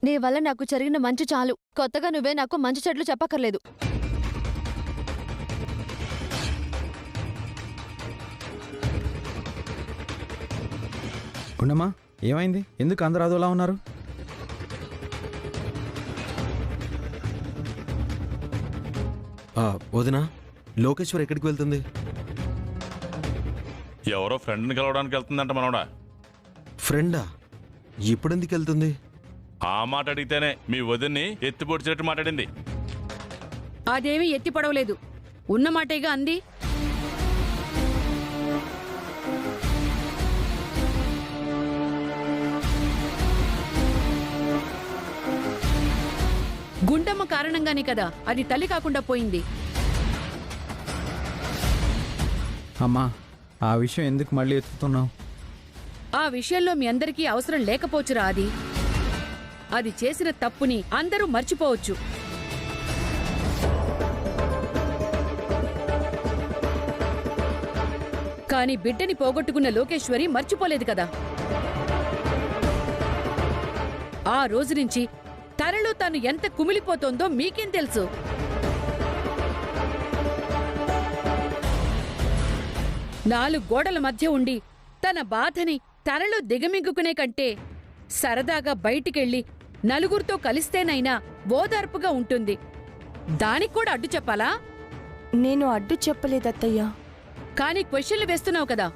నీ వల్ల నాకు జరిగిన మంచి చాలు. కొత్తగా నువ్వే నాకు మంచి చెడ్లు చెప్పక్కర్లేదు. గుండమ్మా, ఏమైంది? ఎందుకు అందరూ అదోలా ఉన్నారు? వదినా, లోకేశ్వర్ ఎక్కడికి వెళ్తుంది? ఎవరో ఫ్రెండ్ని కలవడానికి వెళ్తుందంట మనోడా. ఫ్రెండా? ఇప్పుడెందుకు వెళ్తుంది? ఆ మాట అడిగితేనే మీ వదిన్ని ఎత్తిపొడిచినట్టు మాట్లాడింది. అదేమీ ఎత్తి పడవలేదు, ఉన్నమాటేగా అంది. గుండమ్మ కారణంగానే కదా అది తల్లి కాకుండా పోయింది. అమ్మా, ఆ విషయం ఎందుకు మళ్ళీ ఎత్తుతున్నావు? ఆ విషయంలో మీ అందరికీ అవసరం లేకపోవచ్చురా. అది చేసిన తప్పుని అందరూ మర్చిపోవచ్చు. కాని బిడ్డని పోగొట్టుకున్న లోకేశ్వరి మర్చిపోలేదు కదా. ఆ రోజు నుంచి తనలో తాను ఎంత కుమిలిపోతోందో మీకేం తెలుసు? నాలుగు గోడల మధ్య ఉండి తన బాధని తనలో దిగమింగుకునే కంటే సరదాగా బయటికెళ్ళి నలుగురితో కలిస్తేనైనా ఓదార్పుగా ఉంటుంది. దానికి కూడా అడ్డు చెప్పాలా? నేను అడ్డు చెప్పలేదత్తయ్యా. కానీ క్వశ్చన్లు వేస్తున్నావు కదా.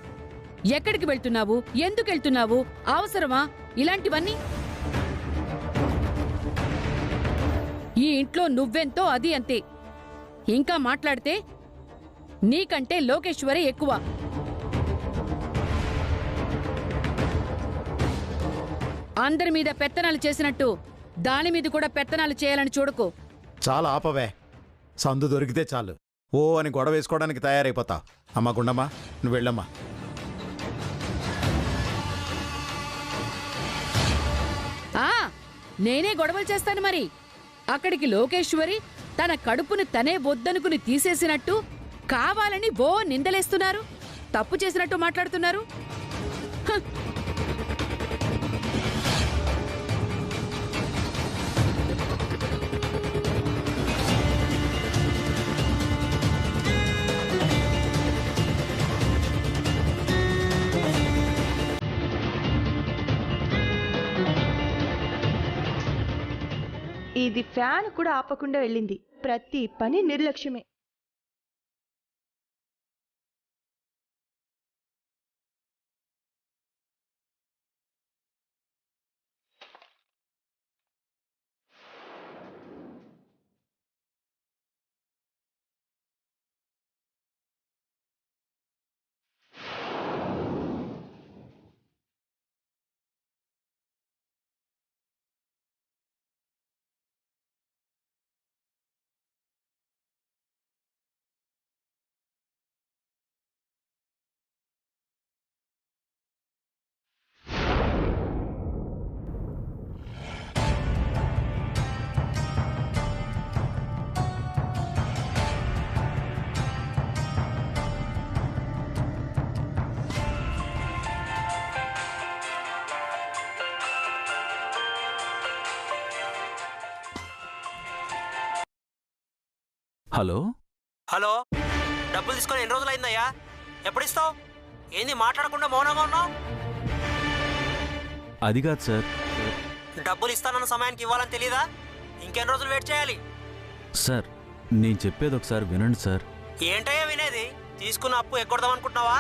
ఎక్కడికి వెళ్తున్నావు, ఎందుకెళ్తున్నావు, అవసరమా, ఇలాంటివన్నీ. ఈ ఇంట్లో నువ్వెంతో అది అంతే. ఇంకా మాట్లాడితే నీకంటే లోకేశ్వరే ఎక్కువ. అందరి మీద పెత్తనాలు చేసినట్టు దాని మీద కూడా పెత్తనాలు చేయాలని చూడకు. చాలా ఆపవే. సందు దొరికితే చాలు ఓ అని గొడవ వేసుకోవడానికి తయారైపోతా. అమ్మా గుండమ్మా, నువ్వు వెళ్ళమ్మా. నేనే గొడవలు చేస్తాను మరి. అక్కడికి లోకేశ్వరి తన కడుపును తనే వద్దనుకుని తీసేసినట్టు కావాలని బో నిందలేస్తున్నారు, తప్పు చేసినట్టు మాట్లాడుతున్నారు. ఇది ఫ్యాన్ కూడా ఆపకుండా వెళ్ళింది. ప్రతి పని నిర్లక్ష్యమే. హలో హలో, డబ్బులు తీసుకొని ఎన్ని రోజులైందయ్యా? ఎప్పుడు ఇస్తావు? ఏంది మాట్లాడకుండా మౌనంగా ఉన్నావు? అది కాదు సార్. డబ్బులు ఇస్తానన్న సమయానికి ఇవ్వాలని తెలీదా? ఇంకెన్ని రోజులు వెయిట్ చేయాలి? సార్, నేను చెప్పేది ఒకసారి వినండి సార్. ఏంటయ్యా వినేది? తీసుకున్న అప్పు ఎగ్గొడదాం అనుకుంటున్నావా?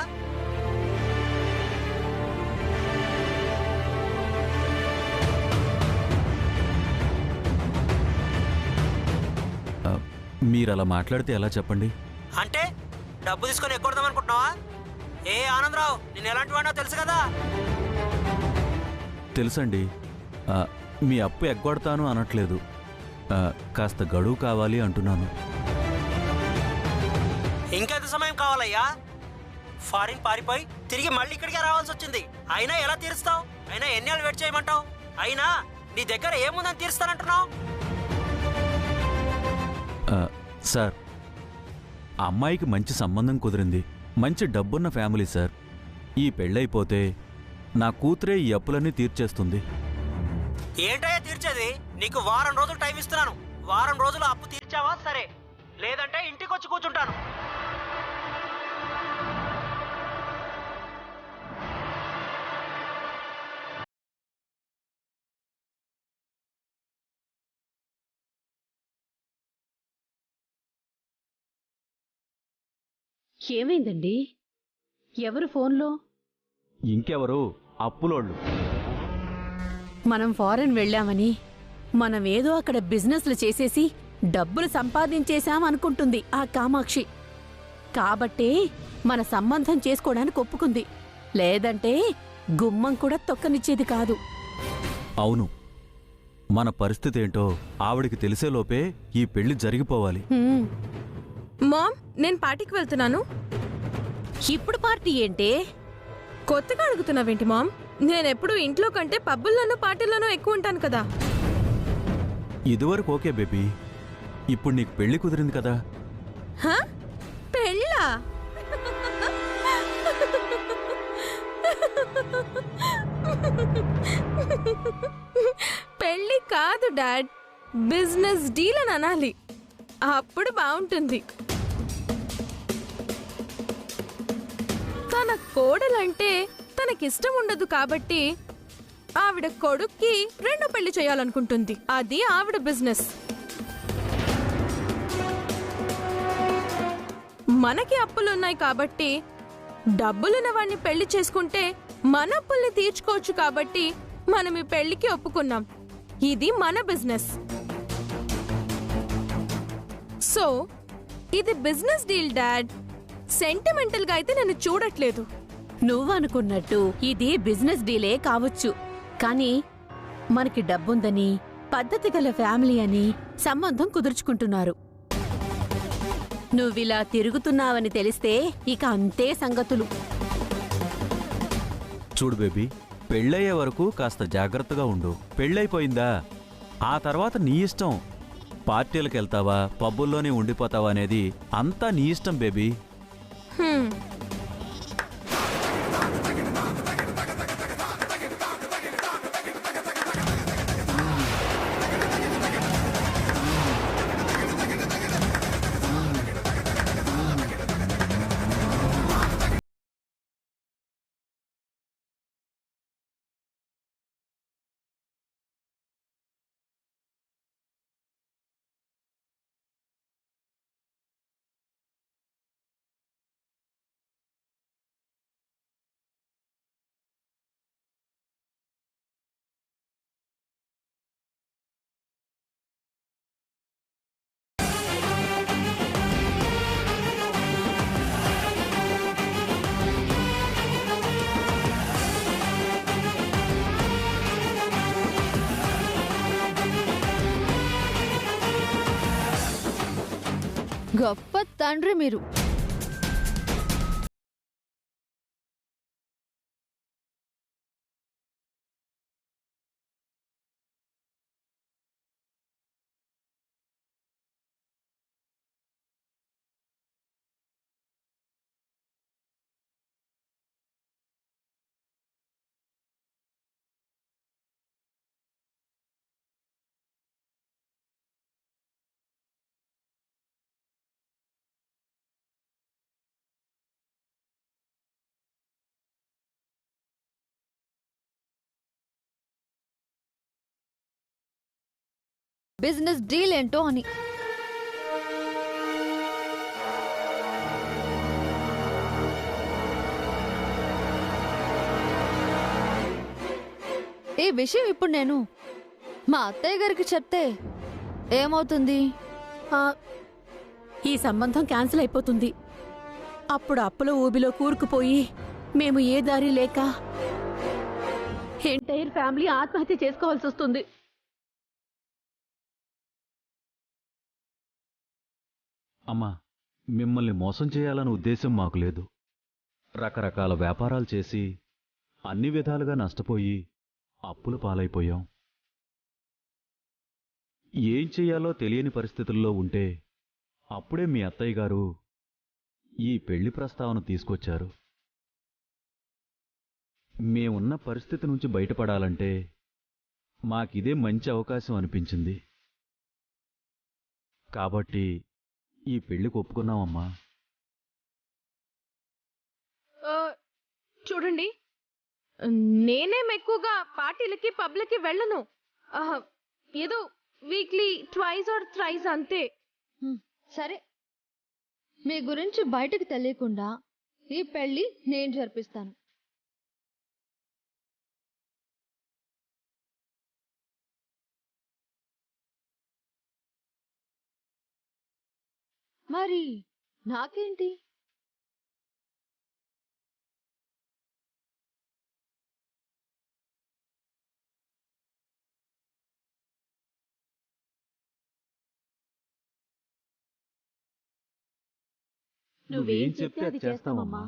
మీరు అలా మాట్లాడితే ఎలా చెప్పండి? అంటే డబ్బు తీసుకొని ఎగ్గొడదాం అనుకుంటున్నావా? ఏ ఆనందరావు, నేను ఎలాంటి వాడినో తెలుసు కదా. తెలుసండి. మీ అప్పు ఎగ్గొడతాను అనట్లేదు, కాస్త గడువు కావాలి అంటున్నాను. ఇంకెంత సమయం కావాలయ్యా? ఫారిన్ పారిపోయి తిరిగి మళ్ళీ ఇక్కడికే రావాల్సి వచ్చింది. అయినా ఎలా తీరుస్తావు? అయినా ఎన్నేళ్ళు వెయిట్ చేయమంటావు? అయినా నీ దగ్గర ఏముందని తీరుస్తానంటున్నావు? సార్, ఆ అమ్మాయికి మంచి సంబంధం కుదిరింది, మంచి డబ్బున్న ఫ్యామిలీ సార్. ఈ పెళ్ళైపోతే నా కూతురే ఈ అప్పులన్నీ తీర్చేస్తుంది. ఏంటయ్యా తీర్చేది? నీకు వారం రోజులు టైం ఇస్తున్నాను. వారం రోజులు అప్పు తీర్చావా సరే, లేదంటే ఇంటికి వచ్చి కూర్చుంటాను. ఏమైందండి? ఎవరు ఫోన్లో? ఇంకెవరు? అప్పులోళ్ళు. మనం ఫారెన్ వెళ్ళామని, మనమేదో అక్కడ బిజినెస్లు చేసేసి డబ్బులు సంపాదించేశాం అనుకుంటుంది ఆ కామాక్షి. కాబట్టే మన సంబంధం చేసుకోవడానికి ఒప్పుకుంది. లేదంటే గుమ్మం కూడా తొక్కనిచ్చేది కాదు. అవును, మన పరిస్థితి ఏంటో ఆవిడికి తెలిసేలోపే ఈ పెళ్లి జరిగిపోవాలి. హ్మ్. మామ్, నేను పార్టీకి వెళ్తున్నాను. ఇప్పుడు పార్టీ ఏంటే? కొత్తగా అడుగుతున్నావేంటి మామ్? నేనెప్పుడు ఇంట్లో కంటే పబ్బుల్లోనూ పార్టీల్లోనూ ఎక్కువ ఉంటాను కదా. ఇదివరకు ఓకే బేబీ, ఇప్పుడు నీకు పెళ్లి కుదిరింది కదా. హా? పెళ్ళా? పెళ్ళి కాదు డాడ్, బిజినెస్ డీల్ అని అనాలి. అప్పుడు బాగుంటుంది. తన కోడలంటే తనకిష్టం ఉండదు కాబట్టి ఆవిడ కొడుక్కి రెండో పెళ్లి చేయాలనుకుంటుంది. అది ఆవిడ బిజినెస్. మనకి అప్పులున్నాయి కాబట్టి డబ్బులున్న వాడిని పెళ్లి చేసుకుంటే మన అప్పుల్ని తీర్చుకోవచ్చు కాబట్టి మనం ఈ పెళ్లికి ఒప్పుకున్నాం. ఇది మన బిజినెస్. సో ఇది బిజినెస్ డీల్ డాడ్. సెంటిమెంటల్ గా అయితే నేను చూడట్లేదు. నువ్వనుకున్నట్టు ఇది బిజినెస్ డీలే కావచ్చు, కానీ మనకి డబ్బుందని, పద్ధతి గల ఫ్యామిలీ అని సంబంధం కుదుర్చుకుంటున్నారు. నువ్విలా తిరుగుతున్నావని తెలిస్తే ఇక అంతే సంగతులు. చూడు బేబీ, పెళ్ళయ్యే వరకు కాస్త జాగ్రత్తగా ఉండు. పెళ్ళైపోయిందా ఆ తర్వాత నీ ఇష్టం. పార్టీలకు వెళ్తావా, పబ్బుల్లోనే ఉండిపోతావా అనేది అంతా నీ ఇష్టం బేబీ. హ్మ్. గొప్ప తండ్రి మీరు. బిజినెస్ డీల్ ఏంటో అని. ఈ విషయం ఇప్పుడు నేను మా అత్తయ్య గారికి చెప్తే ఏమవుతుంది? ఈ సంబంధం క్యాన్సిల్ అయిపోతుంది. అప్పుడు అప్పుల ఊబిలో కూరుకుపోయి మేము ఏ దారి లేక ఎంటైర్ ఫ్యామిలీ ఆత్మహత్య చేసుకోవాల్సి వస్తుంది. అమ్మా, మిమ్మల్ని మోసం చేయాలన్న ఉద్దేశం మాకు లేదు. రకరకాల వ్యాపారాలు చేసి అన్ని విధాలుగా నష్టపోయి అప్పుల పాలైపోయాం. ఏం చెయ్యాలో తెలియని పరిస్థితుల్లో ఉంటే అప్పుడే మీ అత్తయ్య గారు ఈ పెళ్లి ప్రస్తావన తీసుకొచ్చారు. మేమున్న పరిస్థితి నుంచి బయటపడాలంటే మాకిదే మంచి అవకాశం అనిపించింది కాబట్టి ఈ పెళ్లికి ఒప్పుకున్నామమ్మా. చూడండి, నేనేం ఎక్కువగా పార్టీలకి పబ్లకి వెళ్ళను. ఏదో వీక్లీ ట్వైస్ ఆర్ థ్రైస్ అంతే. సరే, మీ గురించి బయటకు తెలియకుండా ఈ పెళ్లి నేను జరిపిస్తాను. మరి నాకేంటి? నువ్వేం చెప్తే అది చేస్తామమ్మా.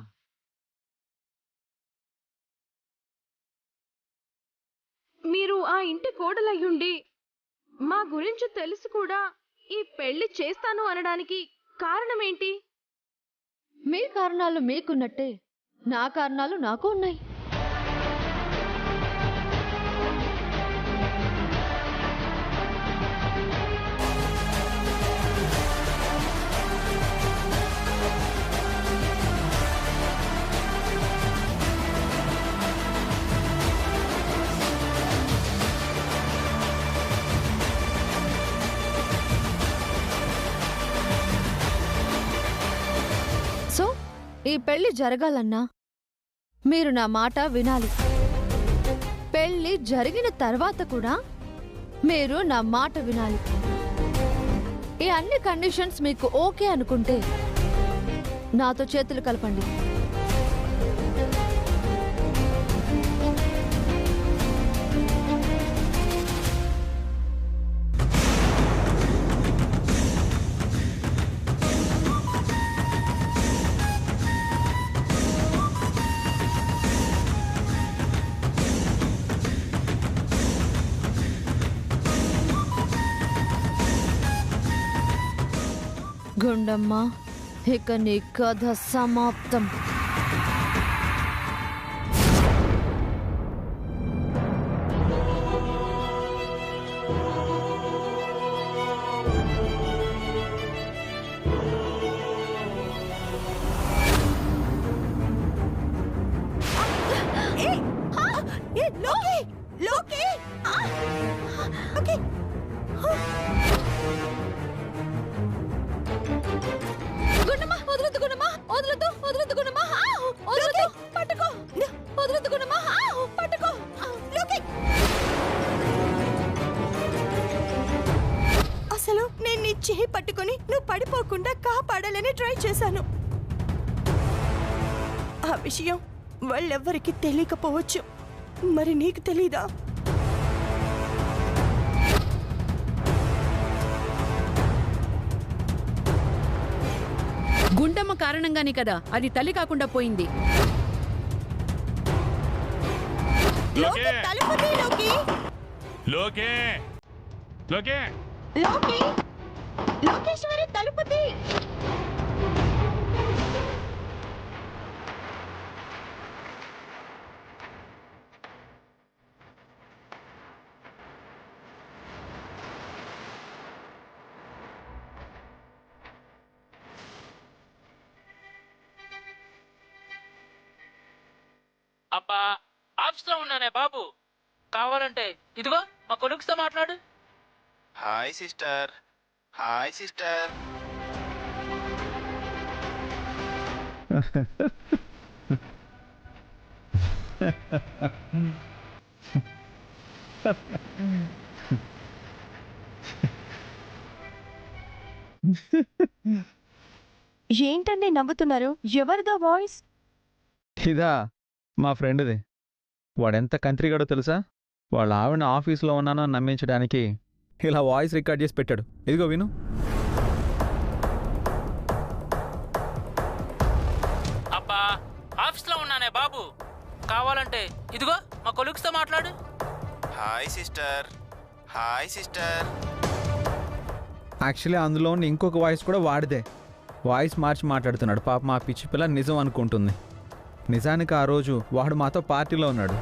మీరు ఆ ఇంటి కోడలయ్యుండి మా గురించి తెలిసి కూడా ఈ పెళ్లి చేస్తాను అనడానికి కారణమేంటి? మీ కారణాలు మీకున్నట్టే నా కారణాలు నాకు ఉన్నాయి. సో ఈ పెళ్లి జరగాలన్నా మీరు నా మాట వినాలి. పెళ్లి జరిగిన తర్వాత కూడా మీరు నా మాట వినాలి. ఈ అన్ని కండిషన్స్ మీకు ఓకే అనుకుంటే నాతో చేతులు కలపండి. గుండమ్మ, ఇక నీ కథ సమాప్తం. గుండమ్మ, వదలొద్దు గుండమ్మ, వదలొద్దు, వదలొద్దు గుండమ్మ, వదలొద్దు, పట్టుకో, వదలొద్దు గుండమ్మ, పట్టుకో. అసలు నేను నీ చెయ్యి పట్టుకొని నువ్వు పడిపోకుండా కాపాడాలని ట్రై చేశాను. ఆ విషయం వాళ్ళెవ్వరికీ తెలియకపోవచ్చు. మరి నీకు తెలీదా? గుండమ్మ కారణంగానే కదా అది తల్లి కాకుండా పోయింది. లోకే తలుపు తీ, లోకి. లోకే లోకే లోకి, లోకేశ్వరి తలుపు తీ. అబ్బా, ఆఫీస్లో ఉన్నానే బాబు. కావాలంటే ఇదిగో మా కొడుకుతో మాట్లాడు. Hi sister, hi sister. ఏంటండి నవ్వుతున్నారు? ఎవరిదో వాయిస్? ఇదా మా ఫ్రెండ్ది. వాడెంత కంట్రీగాడో తెలుసా? వాళ్ళ ఆవిడ ఆఫీస్లో ఉన్నానో అని నమ్మించడానికి ఇలా వాయిస్ రికార్డ్ చేసి పెట్టాడు. ఇదిగో విను. అబ్బా, ఆఫీస్లో ఉన్నానే బాబు. కావాలంటే ఇదిగో మా కొడుకుతో మాట్లాడు. Hi sister, hi sister. Actually అందులో ఉన్న ఇంకొక వాయిస్ కూడా వాడిదే. వాయిస్ మార్చి మాట్లాడుతున్నాడు. పాప మా పిచ్చి పిల్ల నిజం అనుకుంటుంది. నిజానికి ఆ రోజు వాడు మాతో పార్టీలో ఉన్నాడు.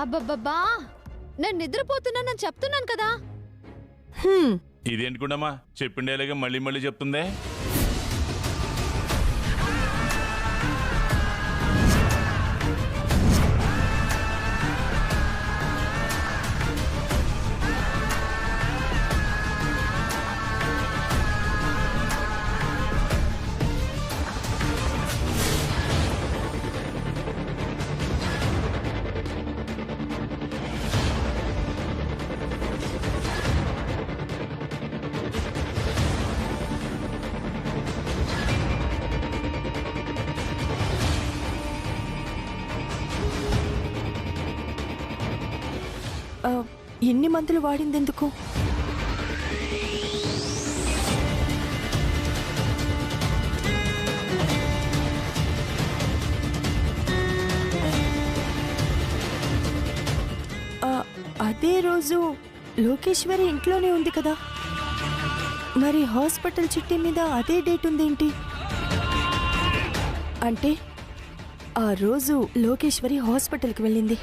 అబ్బబ్బబ్బా, నేను నిద్రపోతున్నానని చెప్తున్నాను కదా. ఇదేంటి గుండమ్మా, చెప్పిండేలాగా మళ్ళీ మళ్ళీ చెప్తుందే. ఎన్ని మందులు వాడిందెందుకు? అదే రోజు లోకేశ్వరి ఇంట్లోనే ఉంది కదా, మరి హాస్పిటల్ చిట్టి మీద అదే డేట్ ఉందేంటి? అంటే ఆ రోజు లోకేశ్వరి హాస్పిటల్కి వెళ్ళింది.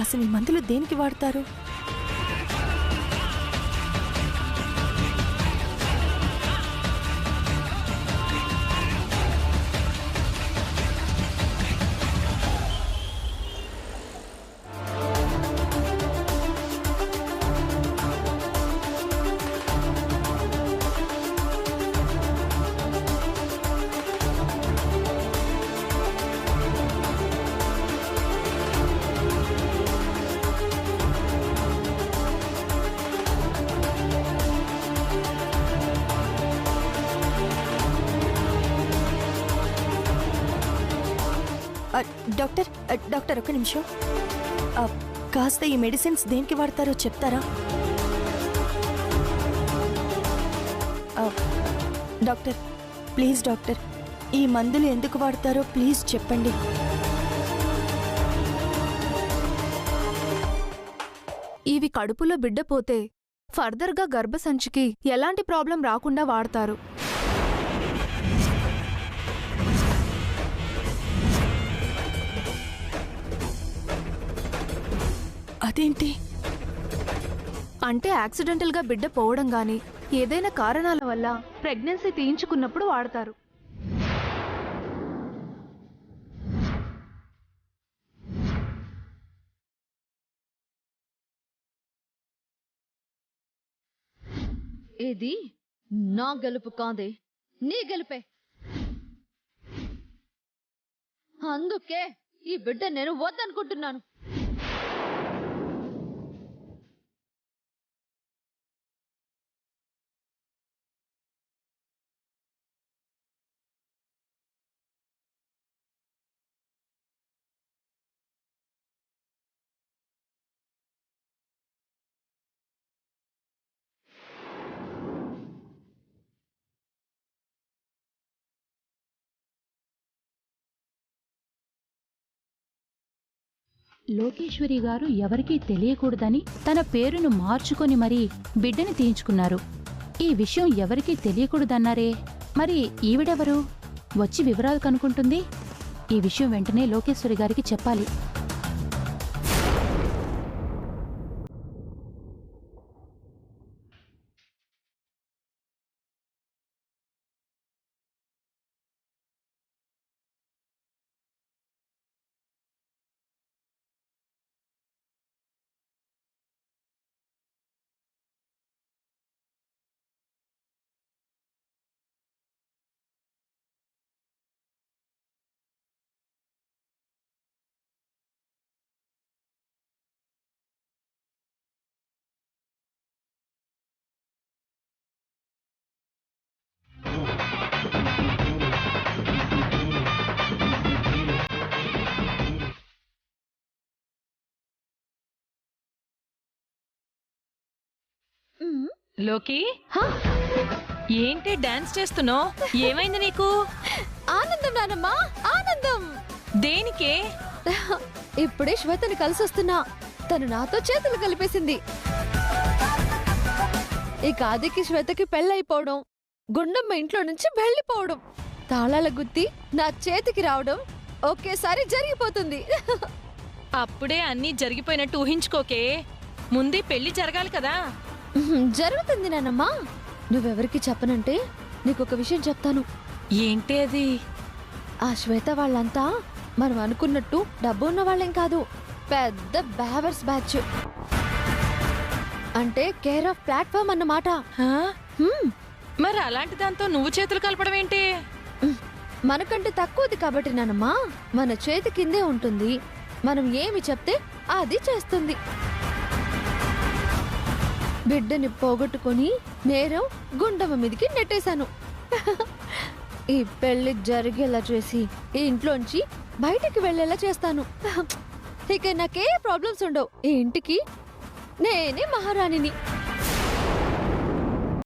అసలు ఈ మందులు దేనికి వాడతారు? డాక్టర్ ఒక్క నిమిషం, కాస్త ఈ మెడిసిన్స్ దేనికి వాడతారో చెప్తారా? డాక్టర్ ప్లీజ్, డాక్టర్ ఈ మందులు ఎందుకు వాడతారో ప్లీజ్ చెప్పండి. ఇవి కడుపులో బిడ్డ పోతే ఫర్దర్గా గర్భసంచికి ఎలాంటి ప్రాబ్లం రాకుండా వాడతారు. అదేంటి? అంటే యాక్సిడెంటల్గా బిడ్డ పోవడం గాని ఏదైనా కారణాల వల్ల ప్రెగ్నెన్సీ తీయించుకున్నప్పుడు వాడతారు. ఇది నా గెలుపు కాదే, నీ గెలుపే. అందుకే ఈ బిడ్డ నేను వద్దనుకుంటున్నాను. లోకేశ్వరి గారు ఎవరికీ తెలియకూడదని తన పేరును మార్చుకొని మరీ బిడ్డని తీయించుకున్నారు. ఈ విషయం ఎవరికీ తెలియకూడదన్నారే, మరి ఈవిడెవరు? వచ్చి వివరాలు కనుక్కుంటుంది. ఈ విషయం వెంటనే లోకేశ్వరి గారికి చెప్పాలి. లోకి, ఏంటి డాన్స్ చేస్తున్నావు? ఏమైంది నీకు? ఆనందం నానమ్మా, ఆనందం. దేనికే? ఇప్పుడే శ్వేతని కలిసొస్తున్నా, తను నాతో చేతులు కలిపేసింది. ఇక ఆదికి శ్వేతకి పెళ్ళైపోవడం, గుండమ్మ ఇంట్లో నుంచి వెళ్ళిపోవడం. తాళాల గుత్తి నా చేతికి రావడం ఒకేసారి జరిగిపోతుంది. అప్పుడే అన్నీ జరిగిపోయినట్టు ఊహించుకోకే. ముందే పెళ్లి జరగాలి కదా. జరుగుతుంది నానమ్మా. నువ్వెవరికి చెప్పనంటే నీకొక విషయం చెప్తాను. ఏంటి అది? ఆ శ్వేత వాళ్ళంతా మనం అనుకున్నట్టు డబ్బు ఉన్న వాళ్ళేం కాదు. పెద్ద బ్యావర్స్ బ్యాచ్. అంటే కేర్ ఆఫ్ ప్లాట్ఫామ్ అన్నమాట. మరి అలాంటి దాంతో నువ్వు చేతులు కలపడం ఏంటి? మనకంటే తక్కువది కాబట్టి నానమ్మా, మన చేతి కిందే ఉంటుంది. మనం ఏమి చెప్తే అది చేస్తుంది. బిడ్డని పోగొట్టుకుని నేరం గుండమ్మ మీదికి నెట్టేశాను. ఈ పెళ్లి జరిగేలా చేసి ఈ ఇంట్లోంచి బయటికి వెళ్లేలా చేస్తాను. ఇక నాకే ప్రాబ్లమ్స్ ఉండవు. ఈ ఇంటికి నేనే మహారాణిని.